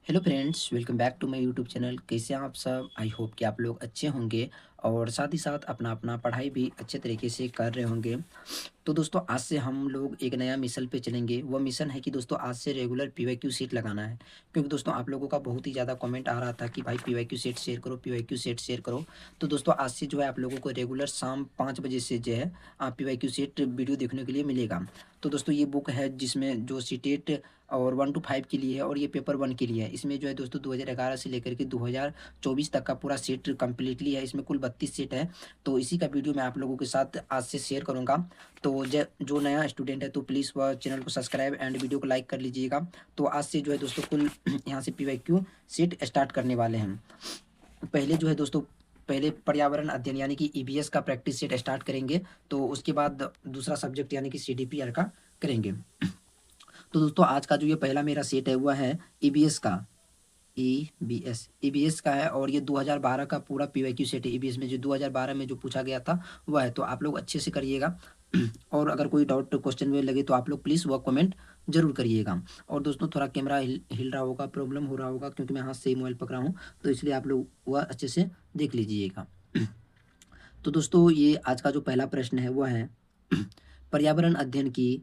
Hello friends, welcome back to my YouTube channel. कैसे हैं आप सब? आई होप कि आप लोग अच्छे होंगे और साथ ही साथ अपना अपना पढ़ाई भी अच्छे तरीके से कर रहे होंगे। तो दोस्तों, आज से हम लोग एक नया मिशन पे चलेंगे। वो मिशन है कि दोस्तों, आज से रेगुलर पीवाईक्यू सीट लगाना है। क्योंकि दोस्तों, आप लोगों का बहुत ही ज़्यादा कमेंट आ रहा था कि भाई पीवाईक्यू सीट शेयर करो, पीवाईक्यू सीट शेयर करो। तो दोस्तों, आज से जो है आप लोगों को रेगुलर शाम 5 बजे से जो है पीवाईक्यू सीट वीडियो देखने के लिए मिलेगा। तो दोस्तों, ये बुक है जिसमें जो सीटेट और 1 टू 5 के लिए है और ये पेपर 1 के लिए है। इसमें जो है दोस्तों 2011 से लेकर के 2024 तक का पूरा सेट कंप्लीटली है। इसमें कुल 32 सेट है। तो इसी का वीडियो मैं आप लोगों के साथ आज से शेयर करूँगा। तो जो नया स्टूडेंट है तो प्लीज़ वह चैनल को सब्सक्राइब एंड वीडियो को लाइक कर लीजिएगा। तो आज से जो है दोस्तों कुल यहाँ से पीवाईक्यू सेट स्टार्ट करने वाले हैं। पहले जो है दोस्तों, पहले पर्यावरण अध्ययन यानी कि ईवीएस का प्रैक्टिस सेट स्टार्ट करेंगे। तो उसके बाद दूसरा सब्जेक्ट यानी कि सीडीपीआर का करेंगे। तो दोस्तों, आज का जो ये पहला मेरा सेट है वह है ईबीएस का। ईबीएस का है और ये 2012 का पूरा पीवाईक्यू सेट है। ईबीएस में जो 2012 में जो पूछा गया था वह है। तो आप लोग अच्छे से करिएगा। और अगर कोई डाउट क्वेश्चन में लगे तो आप लोग प्लीज़ वह कमेंट जरूर करिएगा। और दोस्तों, थोड़ा कैमरा हिल रहा होगा, प्रॉब्लम हो रहा होगा क्योंकि मैं हाथ से ही मोबाइल पकड़ा हूँ। तो इसलिए आप लोग वह अच्छे से देख लीजिएगा। तो दोस्तों, ये आज का जो पहला प्रश्न है वह है पर्यावरण अध्ययन की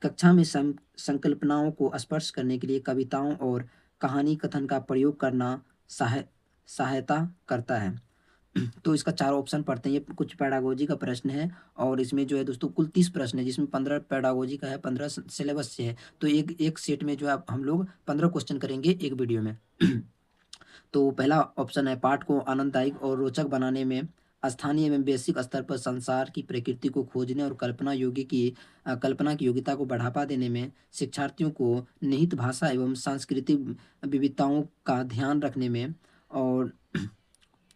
कक्षा में संकल्पनाओं को स्पर्श करने के लिए कविताओं और कहानी कथन का प्रयोग करना सहायता करता है। तो इसका चार ऑप्शन पढ़ते हैं। ये कुछ पेडागोजी का प्रश्न है और इसमें जो है दोस्तों कुल 30 प्रश्न है, जिसमें 15 पेडागोजी का है, 15 सिलेबस से है। तो एक एक सेट में जो है हम लोग 15 क्वेश्चन करेंगे एक वीडियो में। तो पहला ऑप्शन है पाठ को आनंददायक और रोचक बनाने में स्थानीय एवं वैश्विक स्तर पर संसार की प्रकृति को खोजने और कल्पना की योग्यता को बढ़ावा देने में शिक्षार्थियों को निहित भाषा एवं सांस्कृतिक विविधताओं का ध्यान रखने में। और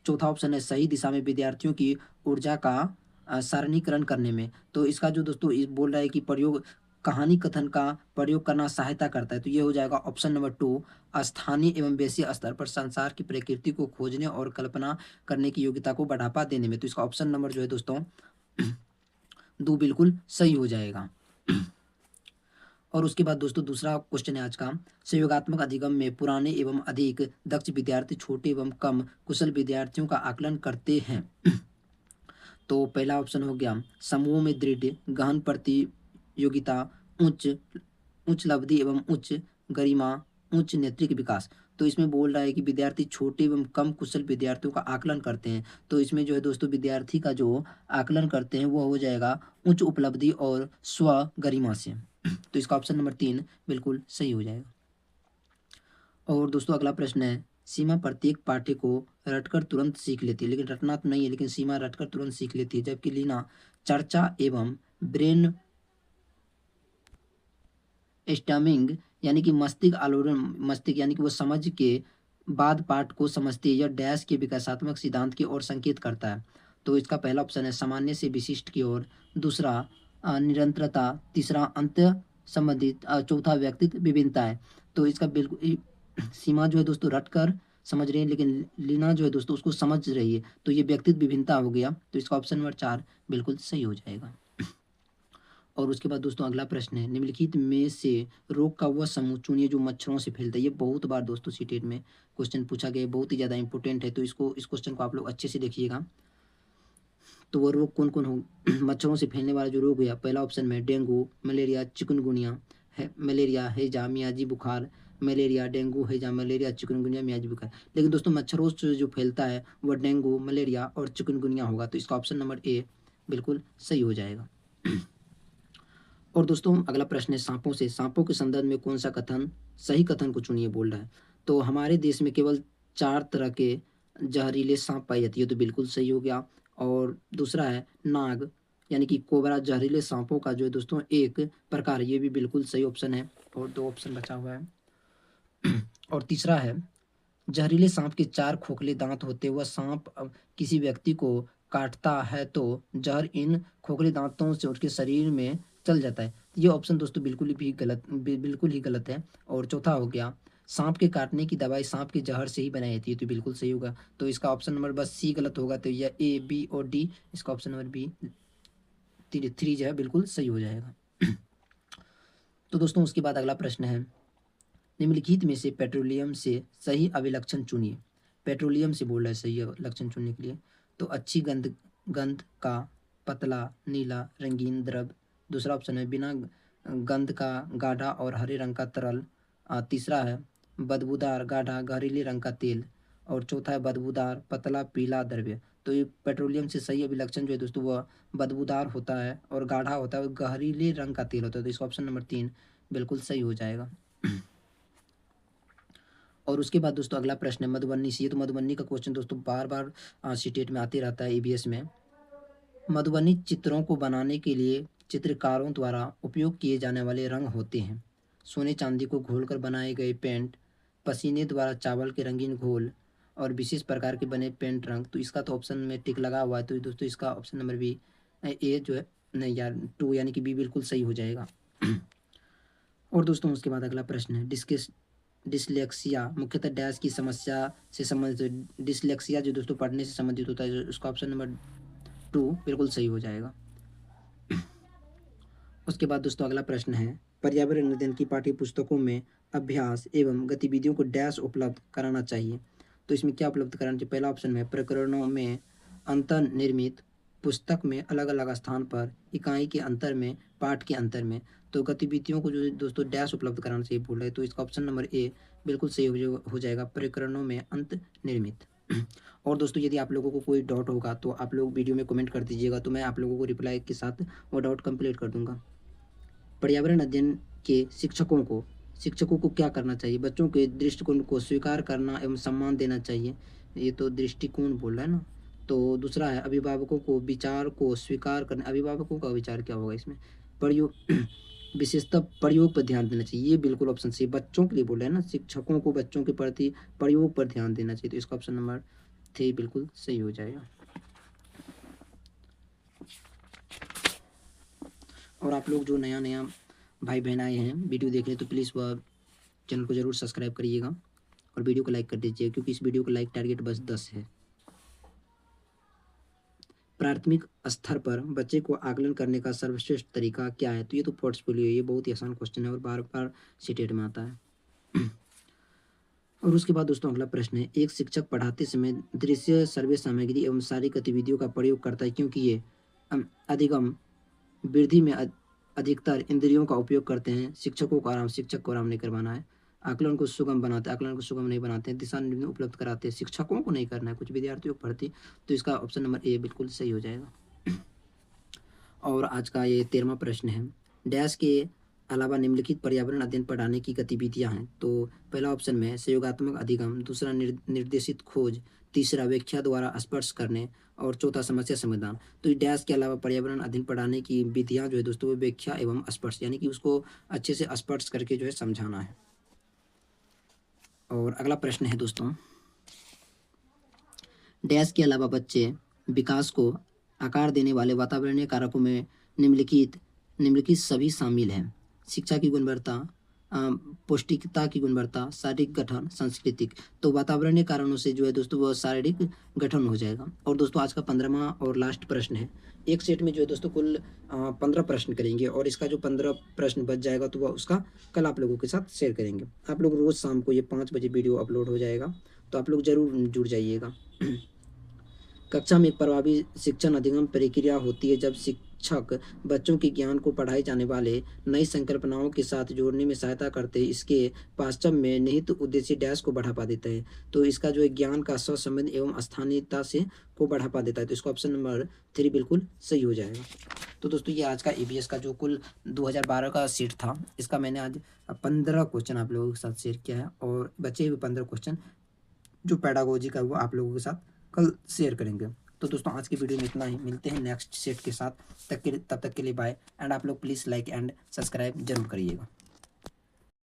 चौथा ऑप्शन है सही दिशा में विद्यार्थियों की ऊर्जा का सारणीकरण करने में। तो इसका जो दोस्तों इस बोल रहा है कि प्रयोग कहानी कथन का प्रयोग करना सहायता करता है। तो ये हो जाएगा ऑप्शन नंबर 2, स्थानीय एवं वैश्विक स्तर पर संसार की प्रकृति को खोजने और कल्पना करने की योग्यता को बढ़ावा देने में। तो इसका ऑप्शन नंबर जो है दोस्तों 2 बिल्कुल सही हो जाएगा। और उसके बाद दोस्तों दूसरा क्वेश्चन है आज का, सहयोगात्मक अधिगम में पुराने एवं अधिक दक्ष विद्यार्थी छोटे एवं कम कुशल विद्यार्थियों का आकलन करते हैं। तो पहला ऑप्शन हो गया समूह में दृढ़ गहन प्रतियोगिता, उच्च उच्च लब्धि एवं उच्च गरिमा, उच्च नेत्रिक विकास। तो इसमें बोल रहा है कि विद्यार्थी छोटे एवं कम कुशल विद्यार्थियों का आकलन करते हैं। तो इसमें जो है दोस्तों विद्यार्थी का जो आकलन करते हैं वो हो जाएगा उच्च उपलब्धि और स्व गरिमा से। तो इसका ऑप्शन नंबर 3 बिल्कुल सही हो जाएगा। और दोस्तों अगला प्रश्न है, सीमा प्रत्येक पाठ्य को रटकर तुरंत सीख लेती है, लेकिन रटना तो नहीं है, लेकिन सीमा रटकर तुरंत सीख लेती है, जबकि लीना चर्चा एवं ब्रेन स्टमिंग यानी कि मस्तिष्क आलोड़न, मस्तिष्क यानी कि वो समझ के बाद पाठ को समझती है। यह डैश के विकासात्मक सिद्धांत की ओर संकेत करता है। तो इसका पहला ऑप्शन है सामान्य से विशिष्ट की ओर, दूसरा निरंतरता, तीसरा अंत संबंधित, चौथा व्यक्तित्व विभिन्नता है। तो इसका बिल्कुल सीमा जो है दोस्तों रट कर समझ रही है, लेकिन लीना जो है दोस्तों उसको समझ रही है। तो ये व्यक्तित्व विभिन्नता हो गया। तो इसका ऑप्शन नंबर 4 बिल्कुल सही हो जाएगा। और उसके बाद दोस्तों अगला प्रश्न है, निम्नलिखित में से रोग का वह समूह चुनिए जो मच्छरों से फैलता है। ये बहुत बार दोस्तों सीटेट में क्वेश्चन पूछा गया है, बहुत ही ज़्यादा इंपॉर्टेंट है। तो इस क्वेश्चन को आप लोग अच्छे से देखिएगा। तो वो रोग कौन कौन हो मच्छरों से फैलने वाला जो रोग है, पहला ऑप्शन में डेंगू, मलेरिया, चिकनगुनिया है, मलेरिया हैजा मियाजी बुखार, मलेरिया डेंगू हैजा मलेरिया चिकनगुनिया मियाजी बुखार। लेकिन दोस्तों मच्छरों से जो फैलता है वह डेंगू, मलेरिया और चिकनगुनिया होगा। तो इसका ऑप्शन नंबर ए बिल्कुल सही हो जाएगा। और दोस्तों अगला प्रश्न है सांपों से, सांपों के संदर्भ में कौन सा कथन सही कथन को चुनिए बोल रहा है। तो हमारे देश में केवल 4 तरह के जहरीले सांप पाई जाती है। तो बिल्कुल सही हो गया। और दूसरा है नाग यानी कि कोबरा जहरीले सांपों का जो है दोस्तों एक प्रकार है। ये भी बिल्कुल सही ऑप्शन है। और 2 ऑप्शन बचा हुआ है। और तीसरा है जहरीले सांप के 4 खोखले दांत होते हैं। वह सांप किसी व्यक्ति को काटता है तो जहर इन खोखले दांतों से उसके शरीर में चल जाता है। ये ऑप्शन दोस्तों बिल्कुल ही गलत है। और चौथा हो गया सांप के काटने की दवाई सांप के जहर से ही बनाई जाती है। तो बिल्कुल सही होगा। तो इसका ऑप्शन नंबर बस सी गलत होगा। तो यह ए बी और डी, इसका ऑप्शन नंबर बी 3 जो है बिल्कुल सही हो जाएगा। तो दोस्तों उसके बाद अगला प्रश्न है, निम्नलिखित में से पेट्रोलियम से सही अभिलक्षण चुनिए। पेट्रोलियम से बोल रहा है सही अभिलक्षण चुनने के लिए। तो अच्छी गंध गंध का, पतला, नीला, रंगीन द्रव। दूसरा ऑप्शन है बिना गंध का, गाढ़ा और हरे रंग का तरल। तीसरा है बदबूदार, गाढ़ा, जहरीले रंग का तेल। और चौथा है बदबूदार, पतला, पीला द्रव्य। तो ये पेट्रोलियम से सही अभिलक्षण जो है दोस्तों वह बदबूदार होता है और गाढ़ा होता है और जहरीले रंग का तेल होता है। तो इसका ऑप्शन नंबर 3 बिल्कुल सही हो जाएगा। और उसके बाद दोस्तों अगला प्रश्न है मधुबनी से। ये तो मधुबनी का क्वेश्चन दोस्तों बार बार सीटेट में आते रहता है ईबीएस में। मधुबनी चित्रों को बनाने के लिए चित्रकारों द्वारा उपयोग किए जाने वाले रंग होते हैं। सोने चांदी को घोलकर बनाए गए पेंट, पसीने द्वारा चावल के रंगीन घोल और विशेष प्रकार के बने पेंट रंग। तो इसका तो ऑप्शन में टिक लगा हुआ है, तो दोस्तों इसका ऑप्शन नंबर बी ए जो है, नहीं यार 2 यानी कि बी बिल्कुल सही हो जाएगा। और दोस्तों उसके बाद अगला प्रश्न है डिसलेक्सिया मुख्यतः डैश की समस्या से संबंधित। डिसलेक्सिया जो दोस्तों पढ़ने से संबंधित होता है, उसका ऑप्शन नंबर 2 बिल्कुल सही हो जाएगा। उसके बाद दोस्तों अगला प्रश्न है पर्यावरण अध्ययन की पाठ्य पुस्तकों में अभ्यास एवं गतिविधियों को डैश उपलब्ध कराना चाहिए। तो इसमें क्या उपलब्ध कराना चाहिए? पहला ऑप्शन में प्रकरणों में अंतर्निर्मित, पुस्तक में अलग अलग स्थान पर, इकाई के अंतर में, पाठ के अंतर में। तो गतिविधियों को जो है दोस्तों डैश उपलब्ध कराना चाहिए बोल रहे हैं, तो इसका ऑप्शन नंबर ए बिल्कुल सही हो जाएगा, प्रकरणों में अंतर्निर्मित। और दोस्तों यदि आप लोगों को कोई डाउट होगा तो आप लोग वीडियो में कमेंट कर दीजिएगा, तो मैं आप लोगों को रिप्लाई के साथ वो डाउट कंप्लीट कर दूंगा। पर्यावरण अध्ययन के शिक्षकों को क्या करना चाहिए? बच्चों के दृष्टिकोण को स्वीकार करना एवं सम्मान देना चाहिए। ये तो दृष्टिकोण बोल रहा है ना। तो दूसरा है अभिभावकों को विचार को स्वीकार करना। अभिभावकों का विचार क्या होगा इसमें? प्रयोग विशेषतः प्रयोग पर ध्यान देना चाहिए। ये बिल्कुल ऑप्शन सी, बच्चों के लिए बोल रहे हैं ना, शिक्षकों को बच्चों के प्रति प्रयोग पर ध्यान देना चाहिए। तो इसका ऑप्शन नंबर 3 बिल्कुल सही हो जाएगा। और आप लोग जो नया नया भाई बहन आए हैं वीडियो देख रहे हैं तो प्लीज़ वह चैनल को ज़रूर सब्सक्राइब करिएगा और वीडियो को लाइक कर दीजिए, क्योंकि इस वीडियो का लाइक टारगेट बस 10 है। प्राथमिक स्तर पर बच्चे को आकलन करने का सर्वश्रेष्ठ तरीका क्या है? तो ये तो पोर्टफोलियो, ये बहुत ही आसान क्वेश्चन है और बार बार सीटेट में आता है। और उसके बाद दोस्तों अगला प्रश्न है एक शिक्षक पढ़ाते समय दृश्य सर्वे सामग्री एवं सारी गतिविधियों का प्रयोग करता है क्योंकि ये अधिगम वृद्धि में अधिकतर इंद्रियों का उपयोग करते हैं। शिक्षक को आराम नहीं करवाना है। आकलन को सुगम बनाते हैं, आकलन को सुगम नहीं बनाते हैं। दिशा निर्देश उपलब्ध कराते हैं, शिक्षकों को नहीं करना है, कुछ विद्यार्थियों को भर्ती। तो इसका ऑप्शन नंबर ए बिल्कुल सही हो जाएगा। और आज का ये 13वां प्रश्न है डैश के अलावा निम्नलिखित पर्यावरण अध्ययन पढ़ाने की गतिविधियां हैं। तो पहला ऑप्शन में सहयोगात्मक अधिगम, दूसरा निर्देशित खोज, तीसरा व्याख्या द्वारा स्पर्श करने और चौथा समस्या समाधान। तो डैश के अलावा पर्यावरण अध्ययन पढ़ाने की विधियां जो है दोस्तों वो व्याख्या एवं स्पर्श, यानी कि उसको अच्छे से स्पर्श करके जो है समझाना है। और अगला प्रश्न है दोस्तों डैश के अलावा बच्चे विकास को आकार देने वाले वातावरणीय कारकों में निम्नलिखित सभी शामिल हैं। शिक्षा की गुणवत्ता, पौष्टिकता की गुणवत्ता, शारीरिक गठन, सांस्कृतिक। तो वातावरणीय कारणों से जो है दोस्तों वह शारीरिक गठन हो जाएगा। और दोस्तों आज का 15वां और लास्ट प्रश्न है। एक सेट में जो है दोस्तों कुल 15 प्रश्न करेंगे और इसका जो 15 प्रश्न बच जाएगा तो वह उसका कल आप लोगों के साथ शेयर करेंगे। आप लोग रोज़ शाम को ये 5 बजे वीडियो अपलोड हो जाएगा, तो आप लोग ज़रूर जुड़ जाइएगा। कक्षा में एक प्रभावी शिक्षण अधिगम प्रक्रिया होती है जब शिक्षक बच्चों के ज्ञान को पढ़ाए जाने वाले नई संकल्पनाओं के साथ जोड़ने में सहायता करते हैं। इसके पाश्चात्य में निहित उद्देश्य डैश को बढ़ावा देता है। तो इसका जो है ज्ञान का सहसंबंध एवं स्थानीयता से को बढ़ावा देता है। तो इसका ऑप्शन नंबर 3 बिल्कुल सही हो जाएगा। तो दोस्तों ये आज का ईबीएस का जो कुल 2012 का सीट था, इसका मैंने आज 15 क्वेश्चन आप लोगों के साथ शेयर किया है और बचे हुए 15 क्वेश्चन जो पैडागोजी का वो आप लोगों के साथ कल शेयर करेंगे। तो दोस्तों आज की वीडियो में इतना ही, मिलते हैं नेक्स्ट सेट के साथ। तब तक के लिए बाय। एंड आप लोग प्लीज़ लाइक एंड सब्सक्राइब जरूर करिएगा।